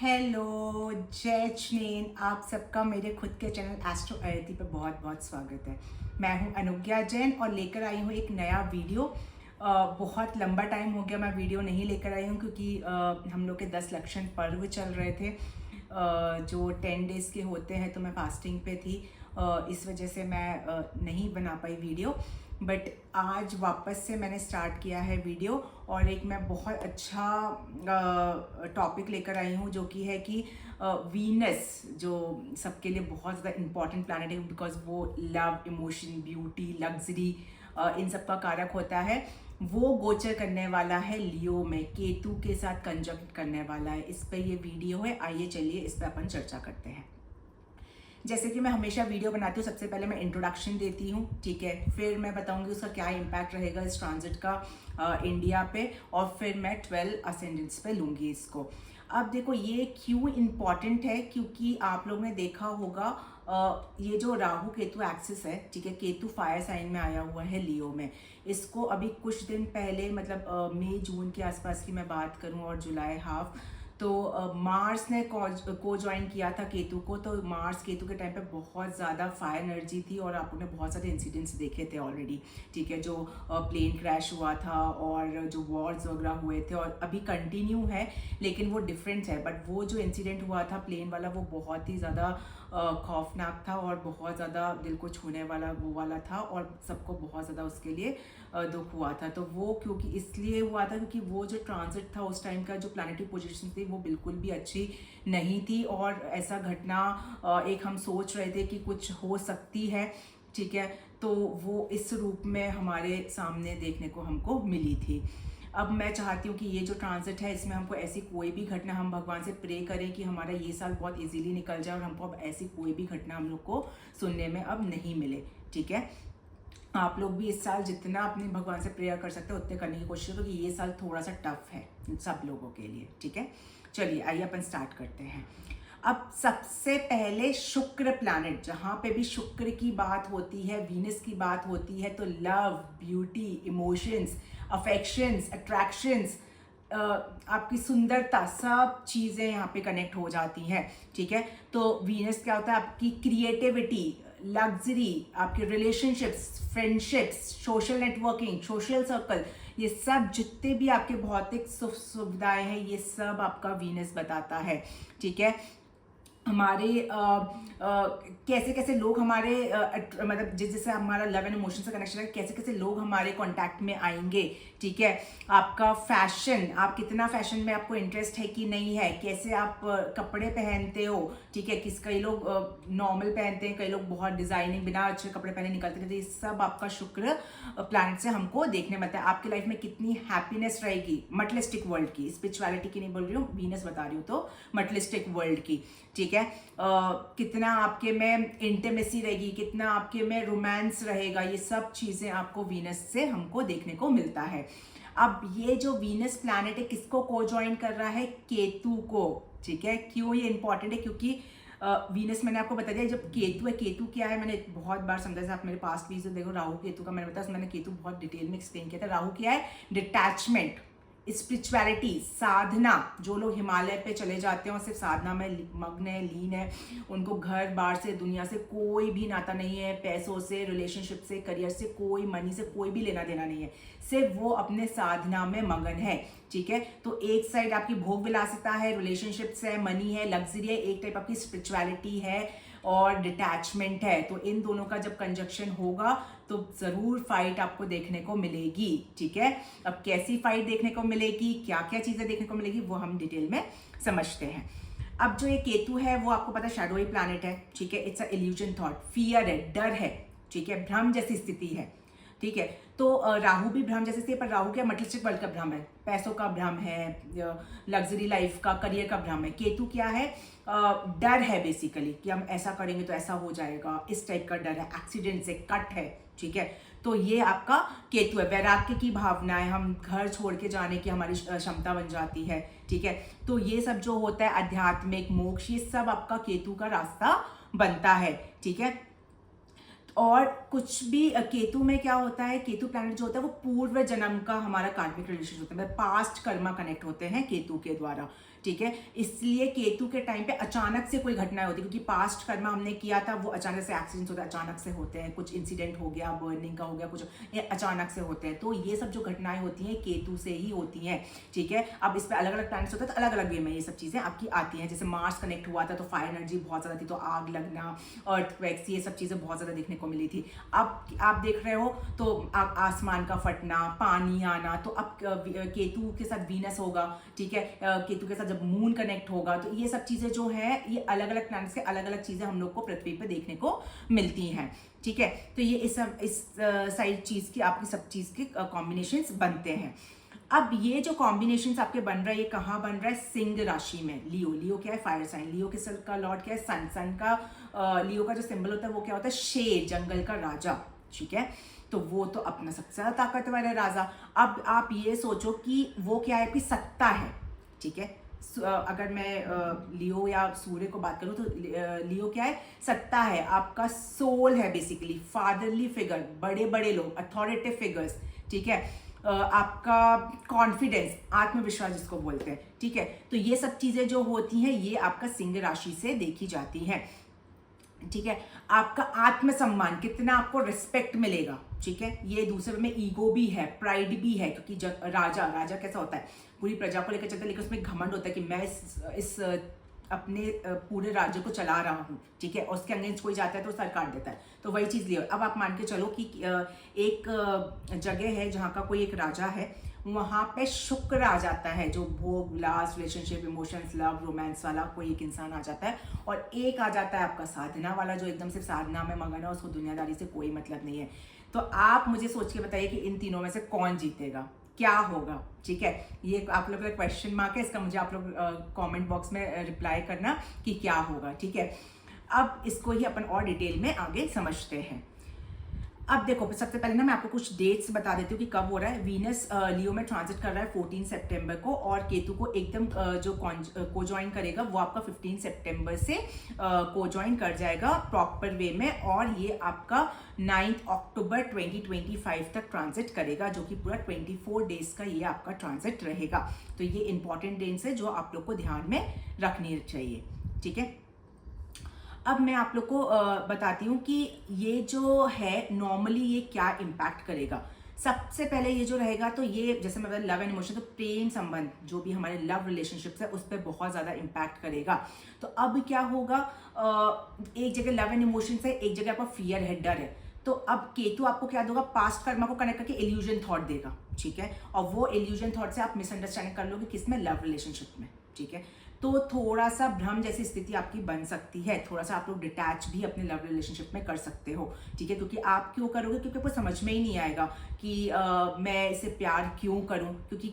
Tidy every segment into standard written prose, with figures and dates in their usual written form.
Hello, जय चिनेन। आप सबका मेरे खुद के चैनल एस्ट्रो अयति पे बहुत बहुत स्वागत है। मैं हूं अनुज्ञा जैन और लेकर आई हूं एक नया वीडियो। बहुत लंबा टाइम हो गया मैं वीडियो नहीं लेकर आई हूं क्योंकि हम लोग के 10 लक्षण पर्व चल रहे थे जो 10 डेज़ के होते हैं, तो मैं फास्टिंग पे थी। इस वजह से मैं नहीं बना पाई वीडियो, बट आज वापस से मैंने स्टार्ट किया है वीडियो और एक मैं बहुत अच्छा टॉपिक लेकर आई हूँ जो कि है कि वीनस जो सबके लिए बहुत ज़्यादा इम्पॉर्टेंट प्लैनेट है, बिकॉज वो लव, इमोशन, ब्यूटी, लग्जरी इन सब का कारक होता है। वो गोचर करने वाला है लियो में, केतु के साथ कंजक्ट करने वाला है। इस पे ये वीडियो है, आइए चलिए इस पे अपन चर्चा करते हैं। जैसे कि मैं हमेशा वीडियो बनाती हूँ, सबसे पहले मैं इंट्रोडक्शन देती हूँ, ठीक है, फिर मैं बताऊंगी उसका क्या इम्पैक्ट रहेगा इस ट्रांजिट का इंडिया पे, और फिर मैं 12 असेंडेंट्स पे लूँगी इसको। अब देखो ये क्यों इम्पॉर्टेंट है, क्योंकि आप लोग ने देखा होगा ये जो राहु केतु एक्सिस है, ठीक है, केतु फायर साइन में आया हुआ है लियो में। इसको अभी कुछ दिन पहले, मतलब मई जून के आसपास की मैं बात करूँ और जुलाई हाफ, तो मार्स ने को ज्वाइन किया था केतु को। तो मार्स केतु के टाइम पे बहुत ज़्यादा फायर एनर्जी थी और आपने बहुत सारे इंसिडेंट्स देखे थे ऑलरेडी, ठीक है, जो प्लेन क्रैश हुआ था और जो वॉर्स वगैरह हुए थे और अभी कंटिन्यू है, लेकिन वो डिफरेंट है। बट वो जो इंसिडेंट हुआ था प्लेन वाला, वो बहुत ही ज़्यादा खौफनाक था और बहुत ज़्यादा दिल को छूने वाला वो वाला था और सबको बहुत ज़्यादा उसके लिए दुख हुआ था। तो वो क्योंकि इसलिए हुआ था क्योंकि वो जो ट्रांजिट था उस टाइम का, जो प्लानिटरी पोजीशन थी वो बिल्कुल भी अच्छी नहीं थी और ऐसा घटना एक हम सोच रहे थे कि कुछ हो सकती है, ठीक है, तो वो इस रूप में हमारे सामने देखने को हमको मिली थी। अब मैं चाहती हूँ कि ये जो ट्रांजिट है इसमें हमको ऐसी कोई भी घटना, हम भगवान से प्रे करें कि हमारा ये साल बहुत इजीली निकल जाए और हमको अब ऐसी कोई भी घटना हम लोग को सुनने में अब नहीं मिले, ठीक है। आप लोग भी इस साल जितना अपने भगवान से प्रेयर कर सकते हो उतने करने की कोशिश करो, क्योंकि ये साल थोड़ा सा टफ है सब लोगों के लिए, ठीक है। चलिए आइए अपन स्टार्ट करते हैं। अब सबसे पहले शुक्र प्लैनेट, जहाँ पे भी शुक्र की बात होती है, वीनस की बात होती है, तो love, beauty, emotions, affections, attractions, आपकी सुंदरता, सब चीज़ें यहाँ पे कनेक्ट हो जाती हैं, ठीक है। तो वीनस क्या होता है, आपकी क्रिएटिविटी, लग्जरी, आपके relationships, friendships, social networking, social circle, ये सब जितने भी आपके भौतिक सुख सुविधाएं हैं ये सब आपका वीनस बताता है, ठीक है। हमारे कैसे कैसे लोग हमारे मतलब जिससे हमारा लव एंड इमोशन से कनेक्शन है, कैसे कैसे लोग हमारे कांटेक्ट में आएंगे, ठीक है। आपका फैशन, आप कितना फैशन में आपको इंटरेस्ट है कि नहीं है, कैसे आप कपड़े पहनते हो, ठीक है। कई लोग नॉर्मल पहनते हैं, कई लोग बहुत डिजाइनिंग बिना अच्छे कपड़े पहने निकलते हैं। ये सब आपका शुक्र प्लैनेट से हमको देखने मिलता है। आपकी लाइफ में कितनी हैप्पीनेस रहेगी, मटेरियलिस्टिक वर्ल्ड की, स्पिरिचुअलिटी की नहीं बोल रही हूँ, वीनस बता रही हूँ, तो मटेरियलिस्टिक वर्ल्ड की, ठीक है। कितना आपके में इंटीमेसी रहेगी, कितना आपके में रोमांस रहेगा, ये सब चीजें आपको वीनस से हमको देखने को मिलता है। अब ये जो वीनस प्लैनेट है किसको को ज्वाइन कर रहा है, केतु को, ठीक है। क्यों ये इंपॉर्टेंट है, क्योंकि वीनस मैंने आपको बता दिया, जब केतु है, केतु क्या है मैंने बहुत बार समझा, आप मेरे पास भी देखो राहु केतु का मैंने बताया, मैंने केतु बहुत डिटेल में एक्सप्लेन किया था। राहु क्या है, डिटैचमेंट, स्पिरिचुअलिटी, साधना। जो लोग हिमालय पे चले जाते हैं और सिर्फ साधना में मग्न है, लीन है, उनको घर बार से, दुनिया से कोई भी नाता नहीं है, पैसों से, रिलेशनशिप से, करियर से, कोई मनी से कोई भी लेना देना नहीं है, सिर्फ वो अपने साधना में मगन है, ठीक है। तो एक साइड आपकी भोग विलासिता है, रिलेशनशिप्स है, मनी है, लग्जरी है, एक टाइप आपकी स्पिरिचुअलिटी है और डिटैचमेंट है। तो इन दोनों का जब कंजक्शन होगा तो जरूर फाइट आपको देखने को मिलेगी, ठीक है। अब कैसी फाइट देखने को मिलेगी, क्या क्या चीजें देखने को मिलेगी, वो हम डिटेल में समझते हैं। अब जो ये केतु है वो आपको पता है शैडोई प्लैनेट है, ठीक है। It's a illusion thought, fear है, डर है, ठीक है, भ्रम जैसी स्थिति है, ठीक है। तो राहु भी भ्रम जैसे स्थिति, पर राहु क्या, मटेरियलिस्टिक वर्ल्ड का भ्रम है, पैसों का भ्रम है, लग्जरी लाइफ का, करियर का भ्रम है। केतु क्या है, डर है बेसिकली, कि हम ऐसा करेंगे तो ऐसा हो जाएगा, इस टाइप का डर है, एक्सीडेंट से, कट है, ठीक है। तो ये आपका केतु है। वैराग्य की भावना है, हम घर छोड़ के जाने की हमारी क्षमता बन जाती है, ठीक है। तो ये सब जो होता है आध्यात्मिक, मोक्ष, ये सब आपका केतु का रास्ता बनता है, ठीक है। और कुछ भी केतु में क्या होता है, केतु प्लैनेट जो होता है वो पूर्व जन्म का हमारा कार्मिक रिलेशन होता है, मतलब पास्ट कर्मा कनेक्ट होते हैं केतु के द्वारा, ठीक है। इसलिए केतु के टाइम पे अचानक से कोई घटना होती है, क्योंकि पास्ट कर्मा हमने किया था वो अचानक से एक्सीडेंट्स होते हैं, अचानक से होते हैं, कुछ इंसिडेंट हो गया, बर्निंग का हो गया, कुछ ये अचानक से होते हैं। तो ये सब जो घटनाएं होती हैं केतु से ही होती हैं, ठीक है। अब इस पर अलग अलग प्लैनेट्स होते हैं तो अलग अलग वे में ये सब चीज़ें आपकी आती हैं। जैसे मार्स कनेक्ट हुआ था तो फायर एनर्जी बहुत ज़्यादा थी, तो आग लगना, अर्थक्वेक्स, ये सब चीज़ें बहुत ज़्यादा देखने को मिली थी। अब आप देख रहे हो तो आसमान का फटना, पानी आना, तो अब केतु के साथ वीनस होगा, ठीक है। केतु के साथ जब मून कनेक्ट होगा तो ये सब चीज़ें जो है ये अलग अलग प्लैनेट्स के अलग अलग चीज़ें हम लोग को पृथ्वी पे देखने को मिलती हैं, ठीक है। तो ये इस साइड चीज़ की आपकी सब चीज़ के कॉम्बिनेशंस बनते हैं। अब ये जो कॉम्बिनेशंस आपके बन रहा है ये कहाँ बन रहा है, सिंह राशि में। लियो, लियो क्या है, फायर साइन। लियो के सल का लॉर्ड क्या है, सन। सन का लियो का जो सिंबल होता है वो क्या होता है, शेर, जंगल का राजा, ठीक है। तो वो तो अपना सबसे ज्यादा ताकतवर है राजा। अब आप ये सोचो कि वो क्या है, आपकी सत्ता है, ठीक है। अगर मैं लियो या सूर्य को बात करूं तो लियो क्या है, सत्ता है, आपका सोल है, बेसिकली फादरली फिगर, बड़े बड़े लोग, अथॉरिटेटिव फिगर्स, ठीक है। आपका कॉन्फिडेंस, आत्मविश्वास जिसको बोलते हैं, ठीक है। तो ये सब चीजें जो होती हैं ये आपका सिंह राशि से देखी जाती हैं, ठीक है। आपका आत्मसम्मान, कितना आपको रिस्पेक्ट मिलेगा, ठीक है। ये दूसरे में ईगो भी है, प्राइड भी है, क्योंकि राजा राजा कैसा होता है, पूरी प्रजा को लेकर चलता है, लेकिन उसमें घमंड होता है कि मैं इस अपने पूरे राज्य को चला रहा हूँ, ठीक है। और उसके अगेंस्ट कोई जाता है तो सर काट देता है, तो वही चीज़ लियो। अब आप मान के चलो कि एक जगह है जहाँ का कोई एक राजा है, वहाँ पे शुक्र आ जाता है, जो भोग विलास, रिलेशनशिप, इमोशंस, लव, रोमांस वाला कोई एक इंसान आ जाता है, और एक आ जाता है आपका साधना वाला, जो एकदम से साधना में मगन है, उसको दुनियादारी से कोई मतलब नहीं है। तो आप मुझे सोच के बताइए कि इन तीनों में से कौन जीतेगा, क्या होगा, ठीक है। ये आप लोग का क्वेश्चन मार्क है, इसका मुझे आप लोग कमेंट बॉक्स में रिप्लाई करना कि क्या होगा, ठीक है। अब इसको ही अपन और डिटेल में आगे समझते हैं। अब देखो, सबसे पहले ना मैं आपको कुछ डेट्स बता देती हूँ कि कब हो रहा है। वीनस लियो में ट्रांजिट कर रहा है 14 सितंबर को, और केतु को एकदम जो को ज्वाइन करेगा वो आपका 15 सितंबर से को ज्वाइन कर जाएगा प्रॉपर वे में, और ये आपका 9 अक्टूबर 2025 तक ट्रांजिट करेगा, जो कि पूरा 24 डेज का ये आपका ट्रांजिट रहेगा। तो ये इंपॉर्टेंट डेट्स है जो आप लोग को ध्यान में रखनी चाहिए, ठीक है। अब मैं आप लोग को बताती हूँ कि ये जो है नॉर्मली ये क्या इम्पैक्ट करेगा। सबसे पहले ये जो रहेगा तो ये, जैसे मैं लव एंड इमोशन, तो प्रेम संबंध जो भी हमारे लव रिलेशनशिप्स है उस पर बहुत ज़्यादा इम्पैक्ट करेगा। तो अब क्या होगा, एक जगह लव एंड इमोशन है, एक जगह आपका फियर है, डर है। तो अब केतु आपको क्या देगा, पास्ट कर्मा को कनेक्ट करके इल्यूजन थॉट देगा, ठीक है। और वो इल्यूजन थॉट से आप मिसअंडरस्टैंडिंग कर लोगे किसमें, लव रिलेशनशिप में, ठीक है। तो थोड़ा सा भ्रम जैसी स्थिति आपकी बन सकती है, थोड़ा सा आप लोग डिटैच भी अपने लव रिलेशनशिप में कर सकते हो, ठीक है। क्योंकि आप क्यों करोगे, क्योंकि आपको समझ में ही नहीं आएगा कि मैं इसे प्यार क्यों करूं, क्योंकि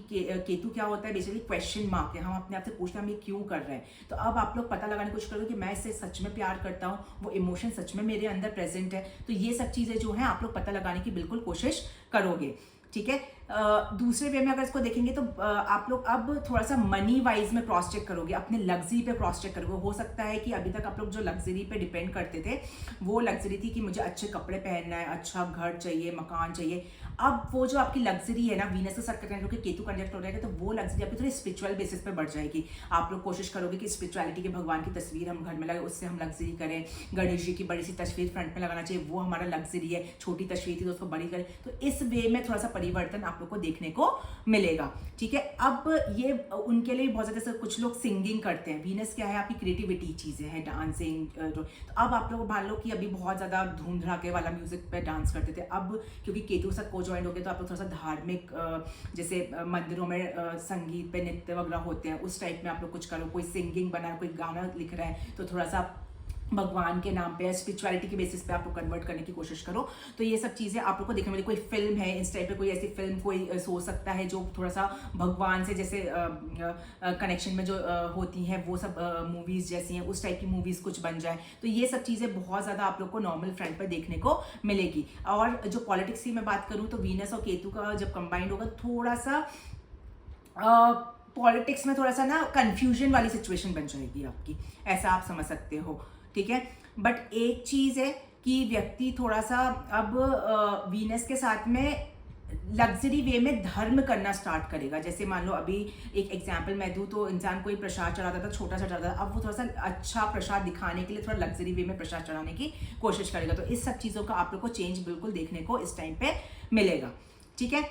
केतु क्या होता है, बेसिकली क्वेश्चन मार्क है, हम अपने आप से पूछते हैं हम ये क्यों कर रहे हैं। तो अब आप लोग पता लगाने की कोशिश करोगे कि मैं इससे सच में प्यार करता हूँ, वो इमोशन सच में मेरे अंदर प्रेजेंट है। तो ये सब चीज़ें जो हैं आप लोग पता लगाने की बिल्कुल कोशिश करोगे, ठीक है। दूसरे वे में अगर इसको देखेंगे तो आप लोग अब थोड़ा सा मनी वाइज में क्रॉस चेक करोगे, अपने लग्जरी पे क्रॉस चेक करोगे। हो सकता है कि अभी तक आप लोग जो लग्जरी पे डिपेंड करते थे वो लग्जरी थी कि मुझे अच्छे कपड़े पहनना है, अच्छा घर चाहिए, मकान चाहिए। अब वो जो आपकी लग्जरी है ना, वीनस के साथ कनेक्ट होकर केतु कनेक्ट हो जाएगा, तो वो लग्जरी आपकी थोड़ी स्पिरिचुअल बेसिस पे बढ़ जाएगी। आप लोग कोशिश करोगे कि स्पिरिचुअलिटी के भगवान की तस्वीर हम घर में लगाए, उससे हम लग्जरी करें। गणेश जी की बड़ी सी तस्वीर फ्रंट में लगाना चाहिए, वो हमारा लग्जरी है। छोटी तस्वीर थी तो उसको बड़ी करें। तो इस वे में थोड़ा सा परिवर्तन आप लोग को देखने को मिलेगा, ठीक है। अब ये उनके लिए बहुत ज्यादा, कुछ लोग सिंगिंग करते हैं, वीनस क्या है आपकी क्रिएटिविटी चीजें हैं, डांसिंग। तो अब आप लोग मान लो कि अभी बहुत ज्यादा धूम धड़ाके वाला म्यूजिक पे डांस करते थे, अब क्योंकि केतु साथ को ज्वाइन हो गए तो आप लोग थोड़ा सा धार्मिक, जैसे मंदिरों में संगीत पे नृत्य वगैरह होते हैं, उस टाइप में आप लोग कुछ करो। कोई सिंगिंग बना, कोई गाना लिख रहा है तो थोड़ा सा भगवान के नाम पे, स्पिरिचुअलिटी के बेसिस पे आप लोग कन्वर्ट करने की कोशिश करो। तो ये सब चीज़ें आप लोग को देखने मिली। कोई फिल्म है इस टाइप पे, कोई ऐसी फिल्म कोई सोच सकता है जो थोड़ा सा भगवान से जैसे कनेक्शन में जो होती हैं, वो सब मूवीज़ जैसी हैं, उस टाइप की मूवीज़ कुछ बन जाए। तो ये सब चीज़ें बहुत ज़्यादा आप लोग को नॉर्मल फ्रंट पर देखने को मिलेगी। और जो पॉलिटिक्स की मैं बात करूँ तो वीनस और केतु का जब कंबाइंड होगा, थोड़ा सा पॉलिटिक्स में थोड़ा सा ना कंफ्यूजन वाली सिचुएशन बन जाएगी आपकी, ऐसा आप समझ सकते हो, ठीक है। बट एक चीज़ है कि व्यक्ति थोड़ा सा अब वीनस के साथ में लग्जरी वे में धर्म करना स्टार्ट करेगा। जैसे मान लो अभी एक एग्जांपल मैं दूं तो इंसान कोई प्रसाद चढ़ाता था, छोटा सा चढ़ाता था, अब वो थोड़ा सा अच्छा प्रसाद दिखाने के लिए थोड़ा लग्जरी वे में प्रसाद चढ़ाने की कोशिश करेगा। तो इस सब चीज़ों का आप लोग को चेंज बिल्कुल देखने को इस टाइम पे मिलेगा। ठीक है,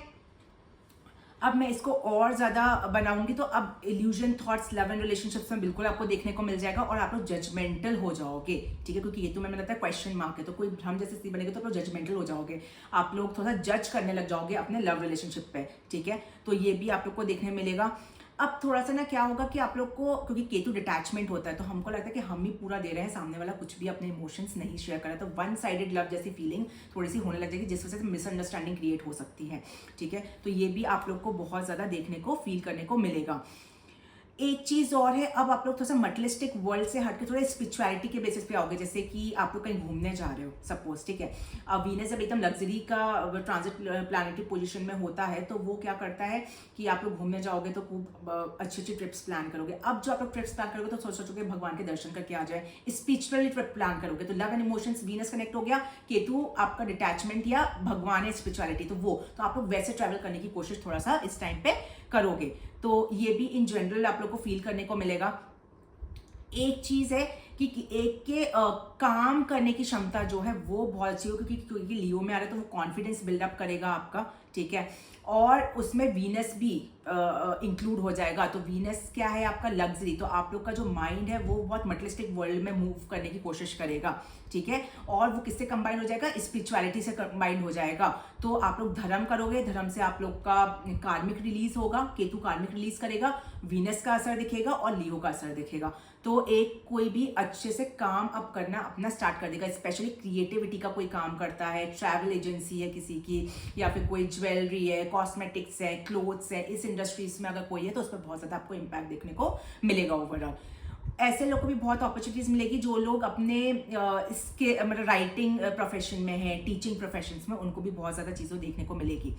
अब मैं इसको और ज़्यादा बनाऊंगी तो अब illusion thoughts love and relationships में बिल्कुल आपको देखने को मिल जाएगा और आप लोग जजमेंटल हो जाओगे। ठीक है, क्योंकि ये तो मैंने लगता है क्वेश्चन मार्क है, तो कोई भ्रम जैसे स्थिति बनेगी तो आप लोग जजमेंटल हो जाओगे, आप लोग थोड़ा सा जज करने लग जाओगे अपने लव रिलेशनशिप पे। ठीक है, तो ये भी आप लोग को देखने मिलेगा। अब थोड़ा सा ना क्या होगा कि आप लोग को, क्योंकि केतु डिटैचमेंट होता है तो हमको लगता है कि हम ही पूरा दे रहे हैं, सामने वाला कुछ भी अपने इमोशंस नहीं शेयर कर रहा है, तो वन साइडेड लव जैसी फीलिंग थोड़ी सी होने लग जाएगी, जिस वजह से मिसअंडरस्टैंडिंग क्रिएट हो सकती है। ठीक है, तो ये भी आप लोग को बहुत ज़्यादा देखने को, फील करने को मिलेगा। एक चीज़ और है, अब आप लोग थोड़ा सा मटेरियलिस्टिक वर्ल्ड से हटके थोड़ा स्पिरिचुअलिटी के बेसिस पे आओगे। जैसे कि आप लोग कहीं घूमने जा रहे हो सपोज, ठीक है, अब वीनस जब एकदम लग्जरी का ट्रांजिट प्लानिटरी पोजीशन में होता है तो वो क्या करता है कि आप लोग घूमने जाओगे तो खूब अच्छी अच्छी ट्रिप्स प्लान करोगे। अब जो आप लोग ट्रिप्स प्लान करोगे तो सोचोगे भगवान के दर्शन करके आ जाए, स्पिरिचुअली ट्रिप प्लान करोगे तो love and emotions Venus connect हो गया, केतु आपका डिटैचमेंट या भगवान है स्पिरिचुअलिटी, तो आप लोग वैसे ट्रैवल करने की कोशिश थोड़ा सा इस टाइम पे करोगे। तो ये भी इन जनरल आप लोग को फील करने को मिलेगा। एक चीज है कि एक के काम करने की क्षमता जो है वो बहुत अच्छी हो, क्योंकि लियो में आ रहा है तो वो कॉन्फिडेंस बिल्डअप करेगा आपका। ठीक है, और उसमें वीनस भी इंक्लूड हो जाएगा। तो वीनस क्या है आपका लग्जरी, तो आप लोग का जो माइंड है वो बहुत मटेरियलिस्टिक वर्ल्ड में मूव करने की कोशिश करेगा। ठीक है, और वो किससे कंबाइन हो जाएगा, स्पिरिचुअलिटी से कंबाइन हो जाएगा। तो आप लोग धर्म करोगे, धर्म से आप लोग का कार्मिक रिलीज होगा, केतु कार्मिक रिलीज करेगा, वीनस का असर दिखेगा और लियो का असर दिखेगा। तो एक कोई भी अच्छे से काम अब करना अपना स्टार्ट कर देगा, स्पेशली क्रिएटिविटी का कोई काम करता है, ट्रैवल एजेंसी है किसी की, या फिर कोई ज्वेलरी है, कॉस्मेटिक्स है, क्लोथ्स है, इस इंडस्ट्रीज में अगर कोई है तो उस पर बहुत ज़्यादा आपको इम्पैक्ट देखने को मिलेगा ओवरऑल। ऐसे लोगों को भी बहुत अपॉर्चुनिटीज मिलेगी जो लोग अपने इसके मतलब राइटिंग प्रोफेशन में है, टीचिंग प्रोफेशन में, उनको भी बहुत ज़्यादा चीज़ों देखने को मिलेगी।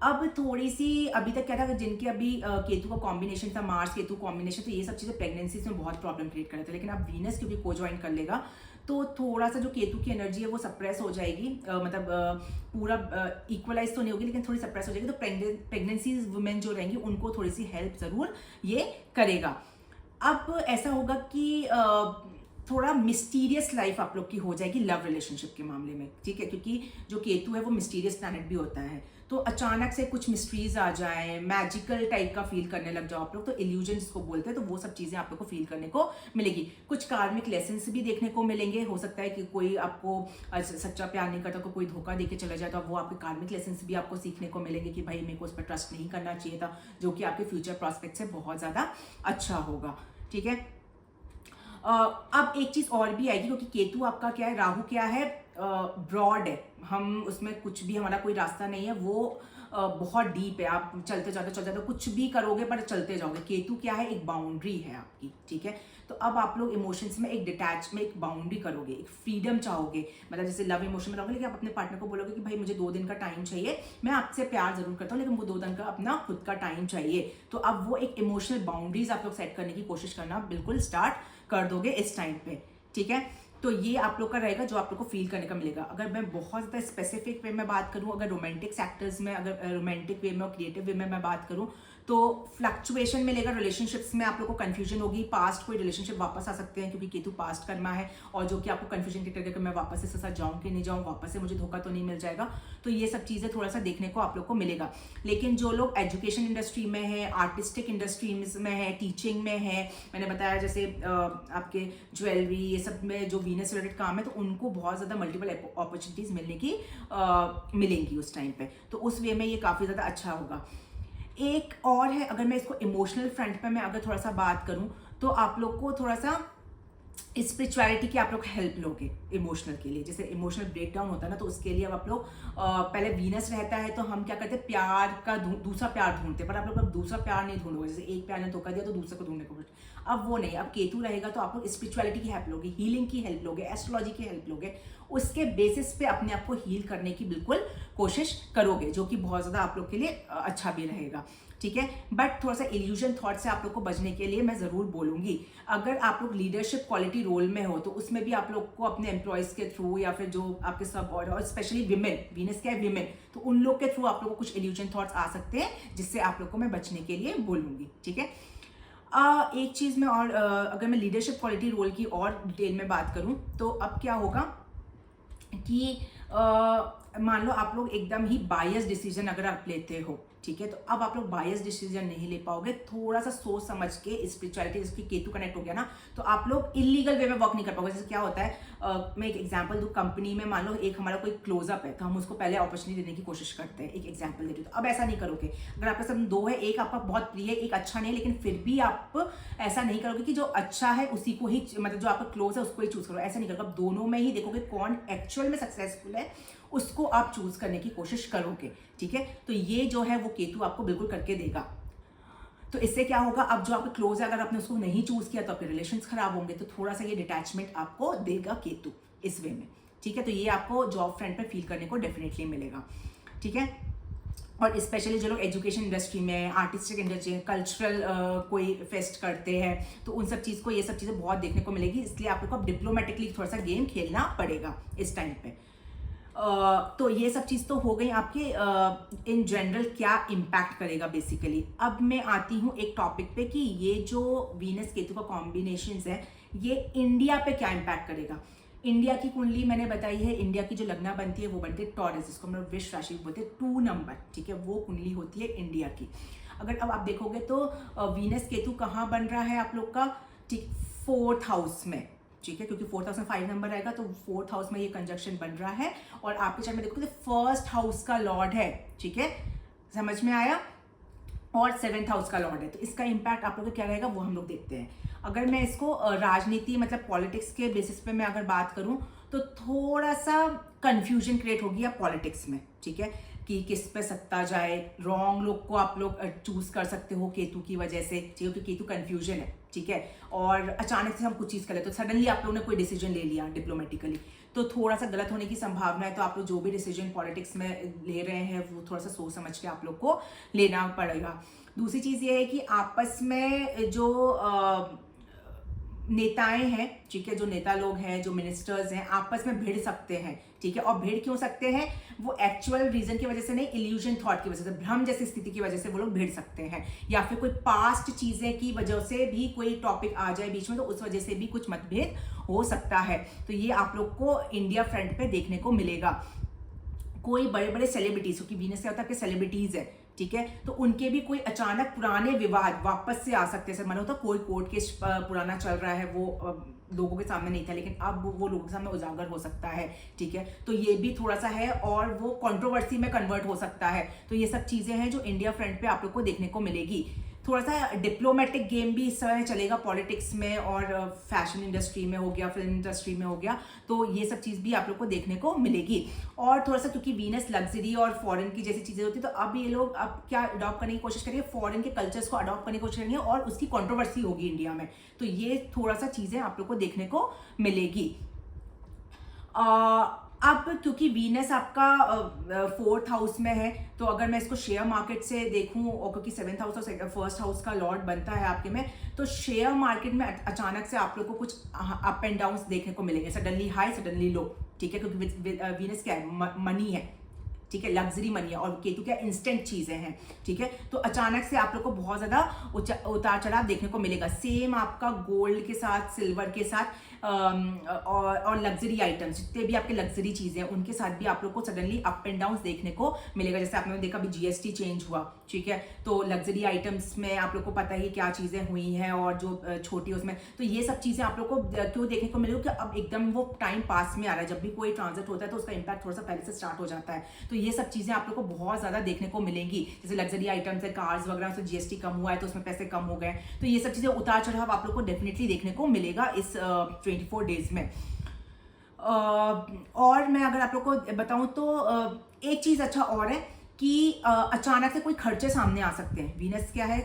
अब थोड़ी सी अभी तक क्या था, जिनके अभी केतु का कॉम्बिनेशन था, मार्स केतु कॉम्बिनेशन, तो ये सब चीज़ें प्रेगनेंसीज में बहुत प्रॉब्लम क्रिएट कर रहे थे। लेकिन अब वीनस क्योंकि को ज्वाइन कर लेगा तो थोड़ा सा जो केतु की एनर्जी है वो सप्रेस हो जाएगी, मतलब पूरा इक्वलाइज तो नहीं होगी लेकिन थोड़ी सप्रेस हो जाएगी। तो प्रेगनेंसीज वुमेन जो रहेंगी उनको थोड़ी सी हेल्प ज़रूर ये करेगा। अब ऐसा होगा कि थोड़ा मिस्टीरियस लाइफ आप लोग की हो जाएगी लव रिलेशनशिप के मामले में। ठीक है, क्योंकि जो केतु है वो मिस्टीरियस प्लैनेट भी होता है, तो अचानक से कुछ मिस्ट्रीज आ जाए, मैजिकल टाइप का फील करने लग जाओ आप लोग, तो इल्यूजन जिसको बोलते हैं, तो वो सब चीज़ें आप लोग को फील करने को मिलेगी। कुछ कार्मिक लेसन्स भी देखने को मिलेंगे। हो सकता है कि कोई आपको सच्चा प्यार नहीं करता, कोई धोखा देके चला जाए, तो वो आपके कार्मिक लेसन्स भी आपको सीखने को मिलेंगे कि भाई मेरे को उस पर ट्रस्ट नहीं करना चाहिए था, जो कि आपके फ्यूचर प्रॉस्पेक्ट से बहुत ज़्यादा अच्छा होगा। ठीक है, अब एक चीज और भी आएगी, क्योंकि केतु आपका क्या है, राहु क्या है, ब्रॉड है, हम उसमें कुछ भी, हमारा कोई रास्ता नहीं है, वो बहुत डीप है, आप चलते जाते कुछ भी करोगे पर चलते जाओगे। केतु क्या है, एक बाउंड्री है आपकी। ठीक है, तो अब आप लोग इमोशंस में एक डिटैच में एक बाउंड्री करोगे, एक फ्रीडम चाहोगे, मतलब जैसे लव इमोशन में रहोगे, लेकिन आप अपने पार्टनर को बोलोगे कि भाई मुझे 2 दिन का टाइम चाहिए, मैं आपसे प्यार जरूर करता हूँ लेकिन वो 2 दिन का अपना खुद का टाइम चाहिए। तो अब वो एक इमोशनल बाउंड्रीज आप लोग सेट करने की कोशिश करना बिल्कुल स्टार्ट कर दोगे इस टाइम पे। ठीक है, तो ये आप लोग का रहेगा जो आप लोग को फील करने का मिलेगा। अगर मैं बहुत ज़्यादा स्पेसिफिक वे में बात करूँ, अगर रोमांटिक सेक्टर्स में, अगर रोमांटिक वे में और क्रिएटिव वे में मैं बात करूँ, तो फ्लक्चुएशन मिलेगा रिलेशनशिप्स में, आप लोग को कंफ्यूजन होगी, पास्ट कोई रिलेशनशिप वापस आ सकते हैं, क्योंकि केतु पास्ट कर्मा है, और जो कि आपको कंफ्यूजन क्रिएट करेगा कि मैं वापस से साथ जाऊँ कि नहीं जाऊँ, वापस से मुझे धोखा तो नहीं मिल जाएगा। तो ये सब चीज़ें थोड़ा सा देखने को आप लोग को मिलेगा। लेकिन जो लोग एजुकेशन इंडस्ट्री में है, आर्टिस्टिक इंडस्ट्रीज में है, टीचिंग में है, मैंने बताया जैसे आपके ज्वेलरी, ये सब में जो वीनस रिलेटेड काम है, तो उनको बहुत ज़्यादा मल्टीपल अपॉर्चुनिटीज़ मिलेंगी उस टाइम पे। तो उस वे में ये काफ़ी ज़्यादा अच्छा होगा। एक और है, अगर मैं इसको इमोशनल फ्रंट पे मैं अगर थोड़ा सा बात करूं, तो आप लोग को थोड़ा सा स्पिरिचुअलिटी की आप लोग हेल्प लोगे इमोशनल के लिए। जैसे इमोशनल ब्रेकडाउन होता है ना, तो उसके लिए अब आप लोग पहले वीनस रहता है तो हम क्या करते हैं, प्यार का दूसरा प्यार ढूंढते हैं, पर आप लोग अब दूसरा प्यार नहीं ढूंढोगे। जैसे एक प्यार ने धोखा दिया तो दूसरे को ढूंढने को, अब वो नहीं, अब केतु रहेगा तो आप लोग स्पिरिचुअलिटी की हेल्प लोगे, हीलिंग की हेल्प लोगे, एस्ट्रोलॉजी की हेल्प लोगे, उसके बेसिस पे अपने आप को हील करने की बिल्कुल कोशिश करोगे, जो कि बहुत ज़्यादा आप लोग के लिए अच्छा भी रहेगा। ठीक है। बट थोड़ा सा इल्यूजन थॉट से आप लोग को बचने के लिए मैं ज़रूर बोलूँगी, अगर आप लोग लीडरशिप क्वालिटी रोल में हो तो उसमें भी आप लोग को अपने एम्प्लॉयज़ के थ्रू या फिर जो आपके सब और स्पेशली विमेन, वीनस क्या है विमेन, तो उन लोग के थ्रू आप लोग को कुछ इल्यूजन थॉट्स आ सकते हैं जिससे आप लोग को मैं बचने के लिए बोलूँगी, ठीक है। एक चीज़ में और अगर मैं लीडरशिप क्वालिटी रोल की और डिटेल में बात करूं तो अब क्या होगा कि मान लो आप लोग एकदम ही बायस डिसीजन अगर आप लेते हो, ठीक है, तो अब आप लोग बायस डिसीजन नहीं ले पाओगे, थोड़ा सा सोच समझ के, स्पिरिचुअलिटी जिसकी केतु कनेक्ट हो गया ना, तो आप लोग इलीगल वे में वर्क नहीं कर पाओगे। जैसे क्या होता है, मैं एक एग्जांपल दूं, कंपनी में मान लो एक हमारा कोई क्लोजअप है तो हम उसको पहले अपॉर्चुनिटी देने की कोशिश करते हैं, एक एग्जांपल दे रही हूं, तो अब ऐसा नहीं करोगे। अगर आपके साथ दो है, एक आपका बहुत प्रिय है, एक अच्छा नहीं है, लेकिन फिर भी आप ऐसा नहीं करोगे कि जो अच्छा है उसी को ही, मतलब जो आपका क्लोज है उसको ही चूज करो, ऐसा नहीं करोगे। आप दोनों में ही देखोगे कौन एक्चुअल में सक्सेसफुल है, उसको आप चूज करने की कोशिश करोगे, ठीक है। तो ये जो है वो केतु आपको बिल्कुल करके देगा। तो इससे क्या होगा, अब जो आपके क्लोज है अगर आपने उसको नहीं चूज किया तो आपके रिलेशंस खराब होंगे, तो थोड़ा सा ये डिटैचमेंट आपको देगा केतु इस वे में, ठीक है। तो ये आपको जॉब फ्रंट पे फील करने को डेफिनेटली मिलेगा, ठीक है। और स्पेशली जो लोग एजुकेशन इंडस्ट्री में, आर्टिस्टिक इंडस्ट्री, कल्चरल कोई फेस्ट करते हैं, तो उन सब चीज़ को, ये सब चीज़ें बहुत देखने को मिलेगी, इसलिए आप लोग को अब डिप्लोमेटिकली थोड़ा सा गेम खेलना पड़ेगा इस टाइम पे। तो ये सब चीज़ तो हो गई आपके इन जनरल क्या इम्पैक्ट करेगा बेसिकली। अब मैं आती हूँ एक टॉपिक पे कि ये जो वीनस केतु का कॉम्बिनेशंस है ये इंडिया पे क्या इम्पैक्ट करेगा। इंडिया की कुंडली मैंने बताई है, इंडिया की जो लग्ना बनती है वो बनती है टॉरस, जिसको हम लोग वृष राशि बोलते हैं, 2 नंबर, ठीक है, वो कुंडली होती है इंडिया की। अगर अब आप देखोगे तो वीनस केतु कहाँ बन रहा है आप लोग का, ठीक, 4th हाउस में, ठीक है, क्योंकि 4th हाउस में 5 नंबर आएगा तो 4th हाउस में ये कंजक्शन बन रहा है। और आपके चार्ट में देखोगे तो 1st हाउस का लॉर्ड है, ठीक है, समझ में आया, और 7th हाउस का लॉर्ड है। तो इसका इम्पैक्ट आप लोगों को क्या रहेगा वो हम लोग देखते हैं। अगर मैं इसको राजनीति मतलब पॉलिटिक्स के बेसिस पे मैं अगर बात करूं तो थोड़ा सा कंफ्यूजन क्रिएट होगी या पॉलिटिक्स में, ठीक है, कि किस पे सत्ता जाए, रॉन्ग लोग को आप लोग चूज कर सकते हो केतु की वजह से, ठीक है, क्योंकि केतु कंफ्यूजन है, ठीक है। और अचानक से हम कुछ चीज़ कर लेते तो सडनली आप लोगों ने कोई डिसीजन ले लिया डिप्लोमेटिकली, तो थोड़ा सा गलत होने की संभावना है। तो आप लोग जो भी डिसीजन पॉलिटिक्स में ले रहे हैं वो थोड़ा सा सोच समझ के आप लोग को लेना पड़ेगा। दूसरी चीज़ ये है कि आपस में जो नेताएं हैं, ठीक है, जो नेता लोग हैं, जो मिनिस्टर्स हैं, आपस में भिड़ सकते हैं, ठीक है। और भिड़ क्यों सकते हैं, वो एक्चुअल रीजन की वजह से नहीं, इल्यूजन थॉट की वजह से, भ्रम जैसी स्थिति की वजह से वो लोग भिड़ सकते हैं, या फिर कोई पास्ट चीजें की वजह से भी कोई टॉपिक आ जाए बीच में तो उस वजह से भी कुछ मतभेद हो सकता है। तो ये आप लोग को इंडिया फ्रंट पे देखने को मिलेगा। कोई बड़े बड़े सेलिब्रिटीज, क्योंकि वीनस क्या होता है, सेलिब्रिटीज है, ठीक है, तो उनके भी कोई अचानक पुराने विवाद वापस से आ सकते हैं। मानो तो कोई कोर्ट केस पुराना चल रहा है, वो लोगों के सामने नहीं था, लेकिन अब वो लोगों के सामने उजागर हो सकता है, ठीक है, तो ये भी थोड़ा सा है, और वो कंट्रोवर्सी में कन्वर्ट हो सकता है। तो ये सब चीजें हैं जो इंडिया फ्रंट पे आप लोग को देखने को मिलेगी। थोड़ा सा डिप्लोमेटिक गेम भी इस समय चलेगा पॉलिटिक्स में, और फैशन इंडस्ट्री में हो गया, फिल्म इंडस्ट्री में हो गया, तो ये सब चीज़ भी आप लोग को देखने को मिलेगी। और थोड़ा सा क्योंकि वीनस लग्जरी और फॉरेन की जैसी चीज़ें होती है, तो अब ये लोग अब क्या अडॉप्ट करने की कोशिश करेंगे, फॉरेन के कल्चर्स को अडॉप्ट करने की कोशिश करेंगे, और उसकी कॉन्ट्रोवर्सी होगी इंडिया में। तो ये थोड़ा सा चीज़ें आप लोग को देखने को मिलेगी। अब क्योंकि वीनस आपका 4th हाउस में है, तो अगर मैं इसको शेयर मार्केट से देखूं, और क्योंकि 7th हाउस और 1st हाउस का लॉर्ड बनता है आपके में, तो शेयर मार्केट में अचानक से आप लोग को कुछ अप एंड डाउन देखने को मिलेंगे, सडनली हाई सडनली लो, ठीक है, क्योंकि वीनस क्या है, मनी है, ठीक है, लग्जरी मनी है, और केतु क्या इंस्टेंट चीजें हैं, ठीक है। तो अचानक से आप लोग को बहुत ज्यादा उतार चढ़ाव देखने को मिलेगा। सेम आपका गोल्ड के साथ, सिल्वर के साथ और लग्जरी आइटम्स, जितने भी आपके लग्जरी चीजें हैं उनके साथ भी आप लोग को सडनली अप एंड डाउन देखने को मिलेगा। जैसे आपने देखा अभी जीएसटी चेंज हुआ, ठीक है, तो लग्जरी आइटम्स में आप लोग को पता ही क्या चीजें हुई हैं, और जो छोटी उसमें, तो ये सब चीजें आप लोग को क्यों देखने को मिलेगी कि अब एकदम वो टाइम पास में आ रहा है। जब भी कोई ट्रांजिट होता है तो उसका इम्पैक्ट थोड़ा सा पहले से स्टार्ट हो जाता है, तो ये सब चीजें आप लोग को बहुत ज्यादा देखने को मिलेंगी। जैसे लग्जरी आइटम्स है, कार्स वगैरह, तो जीएसटी कम हुआ है तो उसमें पैसे कम हो गए, तो ये सब चीजें उतार चढ़ाव आप लोग को डेफिनेटली देखने को मिलेगा इस 24 डेज में। और मैं अगर आप लोग को बताऊं तो एक चीज अच्छा और है कि अचानक से कोई खर्चे सामने आ सकते हैं। वीनस क्या है,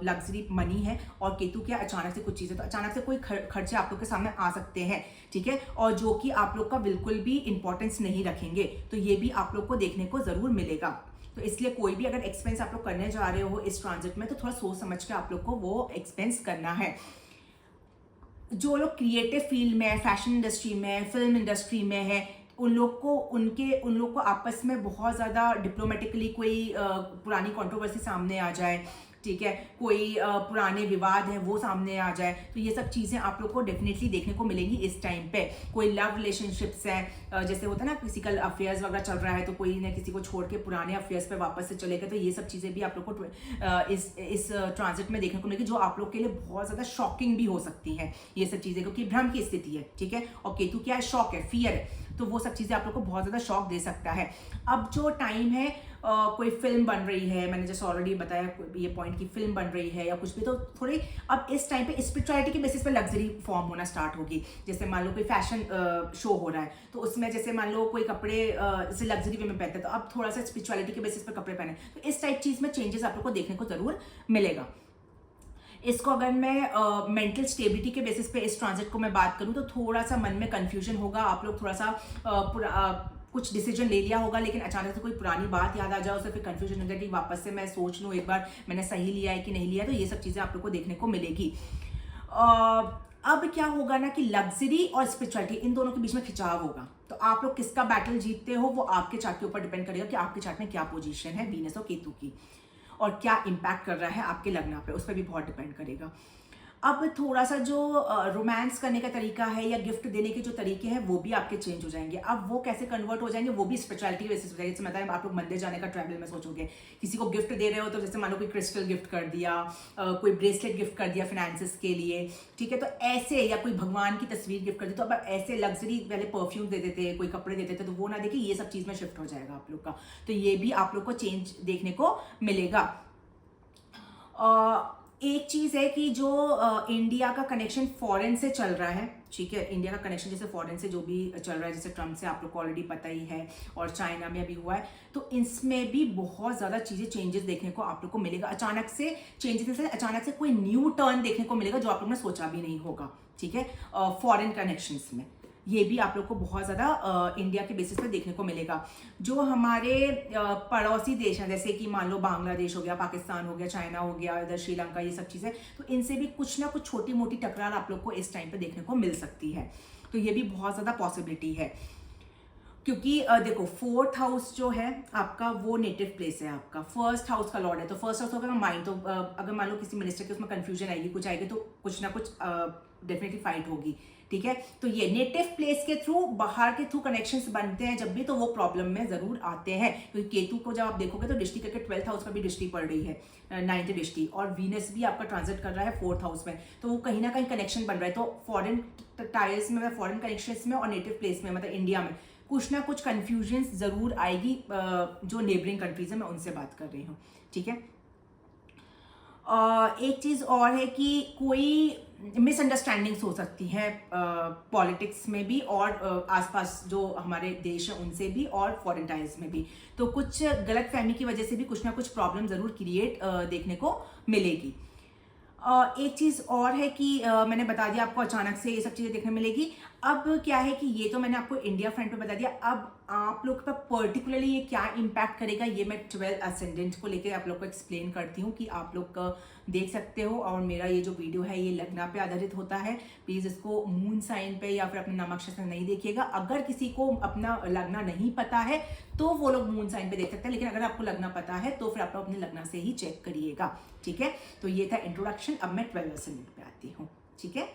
लग्जरी मनी है, और केतु क्या, अचानक से कुछ चीजें, तो अचानक से कोई खर्चे आप लोग के सामने आ सकते हैं, ठीक है, और जो कि आप लोग का बिल्कुल भी इंपॉर्टेंस नहीं रखेंगे, तो ये भी आप लोग को देखने को जरूर मिलेगा, तो इसलिए कोई भी अगर एक्सपेंस आप लोग करने जा रहे हो इस ट्रांजिट में तो थोड़ा सोच समझ के आप लोग को वो एक्सपेंस करना है। जो लोग क्रिएटिव फील्ड में है, फैशन इंडस्ट्री में, फिल्म इंडस्ट्री में है, उन लोग को आपस में बहुत ज़्यादा डिप्लोमेटिकली कोई पुरानी कंट्रोवर्सी सामने आ जाए, ठीक है, कोई पुराने विवाद हैं वो सामने आ जाए, तो ये सब चीज़ें आप लोग को डेफिनेटली देखने को मिलेंगी इस टाइम पे। कोई लव रिलेशनशिप्स हैं, जैसे होता है ना किसी का अफेयर्स वगैरह चल रहा है तो कोई ना किसी को छोड़ के पुराने अफेयर्स पे वापस से चलेगा, तो ये सब चीज़ें भी आप लोग को इस ट्रांजिट में देखने को मिलेगी, जो आप लोग के लिए बहुत ज़्यादा शॉकिंग भी हो सकती हैं ये सब चीज़ें, क्योंकि भ्रम की स्थिति है, ठीक है, और केतु क्या है, शॉक है, फियर है, तो वो सब चीज़ें आप लोग को बहुत ज़्यादा शॉक दे सकता है। अब जो टाइम है कोई फिल्म बन रही है, मैंने जैसे ऑलरेडी बताया ये पॉइंट की फिल्म बन रही है या कुछ भी, तो थोड़ी अब इस टाइम पे स्पिरिचुअलिटी के बेसिस पे लग्जरी फॉर्म होना स्टार्ट होगी। जैसे मान लो कोई फैशन शो हो रहा है तो उसमें जैसे मान लो कोई कपड़े जैसे लग्जरी वे में पहनते हैं तो अब थोड़ा सा स्पिरिचुअलिटी के बेसिस पे कपड़े पहने, तो इस टाइप चीज़ में चेंजेस आप लोग को देखने को जरूर मिलेगा। इसको अगर मैं मेंटल स्टेबिलिटी के बेसिस पे इस ट्रांजिट को मैं बात करूं तो थोड़ा सा मन में कंफ्यूजन होगा, आप लोग थोड़ा सा कुछ डिसीजन ले लिया होगा लेकिन अचानक से कोई पुरानी बात याद आ जाए, उससे फिर कंफ्यूजन हो जाए कि वापस से मैं सोच लूँ एक बार मैंने सही लिया है कि नहीं लिया, तो ये सब चीज़ें आप लोग को देखने को मिलेगी। अब क्या होगा ना कि लग्जरी और स्पिरिचुअलिटी इन दोनों के बीच में खिंचाव होगा, तो आप लोग किसका बैटल जीतते हो वो आपके चार्ट के ऊपर डिपेंड करेगा कि आपके चार्ट में क्या पोजीशन है वीनस और केतु की और क्या इम्पैक्ट कर रहा है आपके लग्न पे, उस पर भी बहुत डिपेंड करेगा। अब थोड़ा सा जो रोमांस करने का तरीका है या गिफ्ट देने के जो तरीके हैं वो भी आपके चेंज हो जाएंगे। अब वो कैसे कन्वर्ट हो जाएंगे वो भी स्पिरिचुअलिटी के बेसिस हो जाएगी। जैसे मतलब आप लोग मंदिर जाने का ट्रैवल में सोचोगे, किसी को गिफ्ट दे रहे हो तो जैसे मान लो कोई क्रिस्टल गिफ्ट कर दिया, कोई ब्रेसलेट गिफ्ट कर दिया फिनेंसिस के लिए, ठीक है, तो ऐसे, या कोई भगवान की तस्वीर गिफ्ट कर दी, तो अब ऐसे लग्जरी पहले परफ्यूम दे देते, कोई कपड़े देते थे, तो वो ना देखिए ये सब चीज़ में शिफ्ट हो जाएगा आप लोग का, तो ये भी आप लोग को चेंज देखने को मिलेगा। एक चीज़ है कि जो इंडिया का कनेक्शन फॉरेन से चल रहा है, ठीक है, इंडिया का कनेक्शन जैसे फॉरेन से जो भी चल रहा है, जैसे ट्रम्प से आप लोग को ऑलरेडी पता ही है और चाइना में अभी हुआ है, तो इसमें भी बहुत ज़्यादा चीज़ें चेंजेस देखने को आप लोग को मिलेगा। अचानक से चेंजेस, अचानक से कोई न्यू टर्न देखने को मिलेगा जो आप लोग ने सोचा भी नहीं होगा, ठीक है, फॉरेन कनेक्शंस में ये भी आप लोग को बहुत ज़्यादा इंडिया के बेसिस पे देखने को मिलेगा। जो हमारे पड़ोसी देश हैं, जैसे कि मान लो बांग्लादेश हो गया, पाकिस्तान हो गया, चाइना हो गया, इधर श्रीलंका, ये सब चीज़ें, तो इनसे भी कुछ ना कुछ छोटी मोटी टकरार आप लोग को इस टाइम पे देखने को मिल सकती है, तो ये भी बहुत ज़्यादा पॉसिबिलिटी है। क्योंकि देखो 4th हाउस जो है आपका वो नेटिव प्लेस है, आपका 1st हाउस का लॉर्ड है, तो 1st हाउस होगा माइंड, तो अगर मान लो किसी मिनिस्टर के उसमें कंफ्यूजन आएगी, कुछ आएगी, तो कुछ ना कुछ डेफिनेटली फाइट होगी, ठीक है, तो ये नेटिव प्लेस के थ्रू, बाहर के थ्रू कनेक्शंस बनते हैं जब भी, तो वो प्रॉब्लम में जरूर आते हैं। क्योंकि केतु को जब आप देखोगे तो दृष्टि करके 12th हाउस पर भी दृष्टि पड़ रही है, 9th दृष्टि, और वीनस भी आपका ट्रांजिट कर रहा है 4th हाउस में, तो वो कहीं ना कहीं कनेक्शन बन रहा है। तो फॉरेन टाइल्स में, फॉरेन कनेक्शंस में और नेटिव प्लेस में, मतलब इंडिया में कुछ ना कुछ कन्फ्यूजन जरूर आएगी। जो नेबरिंग कंट्रीज है मैं उनसे बात कर रही हूँ, ठीक है। एक चीज़ और है कि कोई मिसअंडरस्टैंडिंग्स हो सकती है पॉलिटिक्स में भी, और आसपास जो हमारे देश हैं उनसे भी, और फॉरेन टाइल्स में भी, तो कुछ गलत फहमी की वजह से भी कुछ ना कुछ प्रॉब्लम ज़रूर क्रिएट देखने को मिलेगी। एक चीज़ और है कि मैंने बता दिया आपको अचानक से ये सब चीज़ें देखने मिलेगी। अब क्या है कि ये तो मैंने आपको इंडिया फ्रंट पे बता दिया, अब आप लोग पर पर्टिकुलरली ये क्या इम्पैक्ट करेगा ये मैं 12 असेंडेंट को लेकर आप लोग को एक्सप्लेन करती हूँ कि आप लोग देख सकते हो। और मेरा ये जो वीडियो है ये लग्न पे आधारित होता है, प्लीज़ इसको मून साइन पे या फिर अपने नक्षत्र से नहीं देखिएगा। अगर किसी को अपना लग्न नहीं पता है तो वो लोग मून साइन पे देख सकते हैं, लेकिन अगर आपको लग्न पता है तो फिर आप अपने लग्न से ही चेक करिएगा, ठीक है। तो ये था इंट्रोडक्शन। अब मैं 12 असेंडेंट पे आती हूँ, ठीक है।